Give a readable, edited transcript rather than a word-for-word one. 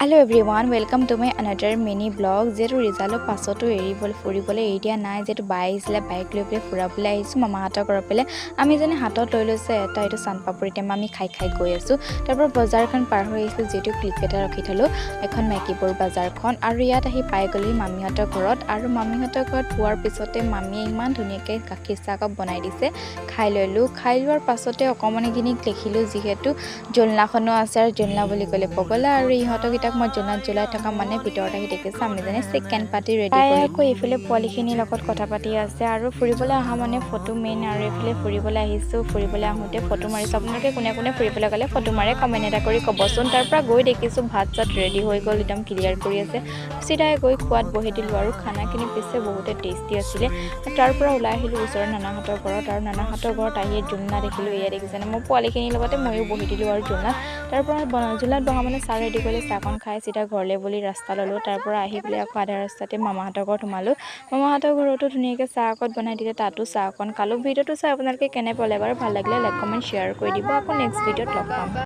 Hello everyone, welcome to my another mini vlog. যেটো ৰিজাল্টৰ পাছতো ফুৰিবলৈ এৰি দিয়া নাই যেটো বাইছিলে বাইক লৈ পেলাই ফুৰাবলৈ আহিছো মামাহঁতৰ ঘৰৰ পেলে আমি যেনে হাতত লৈ লৈছে এটা এইটো চানপাপৰি টেমা আমি খাই গৈ আছো তাৰপৰ বজাৰখন পাৰ হৈ আহিছো যেটো ক্লিপ এটা ৰাখি থলো এখন মেকিবৰ বজাৰখন আৰু ইয়াত আহি পাই গলি মামিহঁতৰ ঘৰত আৰু মামিহঁতৰ ঘৰত পোৱাৰ পিছতে মামিয়ে ইমান ধুনীয়াকৈ গাখীৰ চাহ কাপ বনাই দিছে খাই লৈলো খাই লোৱাৰ পাছতে অকমানিকিনিক দেখিলো যিহেতু জলনাখনো আছে আৰু জলনা বুলি ক'লে পগলা আৰু ইহঁতক ইটাক মই জলনাত জ্বলাই থকা মানে ভিতৰত আহি দেখিছো আমি জানে সেকেন্ড পাৰ্টি ৰেডি কৰি আকৌ ইফালে পোৱালিখিনিৰ লগত কথা পাতি আছে আৰু ফুৰিবলৈ আহা মানে ফটো মেইন আৰু ইফালে ফুৰিবলৈ আহিছো ফুৰিবলৈ আহোতে ফটো মাৰিছো আপোনালোকে কোনে কোনে ফুৰিবলৈ গলে ফটো মাৰে কমেন্ট এটা কৰি কবচোন তাৰ পৰা গৈ দেখিছো ভাত চাত ৰেডি হৈ গল একদম ক্লিয়াৰ কৰি আছে সিধাই গৈ খোৱাত বহি দিলো আৰু খানাখিনি পিছে বহুতে টেষ্টি আছিল তাৰ পৰা ওলাই আহিলো ওচৰৰ নানাহঁতৰ ঘৰত আৰু নানাহঁতৰ ঘৰত আহি জলনা দেখিলো এয়া দেখিছেনে মই পোৱালিখিনিৰ লগতে ময়ো বহি দিলো আৰু জলনাত তাৰ পৰা জলনাত বহা মানে চাহ ৰেডি কৰিলে চাহখন খাই সিধা ঘৰলে বুলি ৰাস্তা ললো তাৰ পৰা আহি পেলাই আকৌ আধা ৰাস্তাতে মামাহঁতৰ ঘৰত সোমালো মামাহঁতৰ ঘৰতো ধুনীয়াকৈ চাহ অকত বনাই দিলে তাতো চাহ অকন খালো ভিডিওটো চাই আপোনালোকে কেনে পালে বাৰু ভাল লাগিলে লাইক কমেন্ট শ্বেয়াৰ কৰি দিব আকৌ নেক্সট ভিডিওত লগ পাম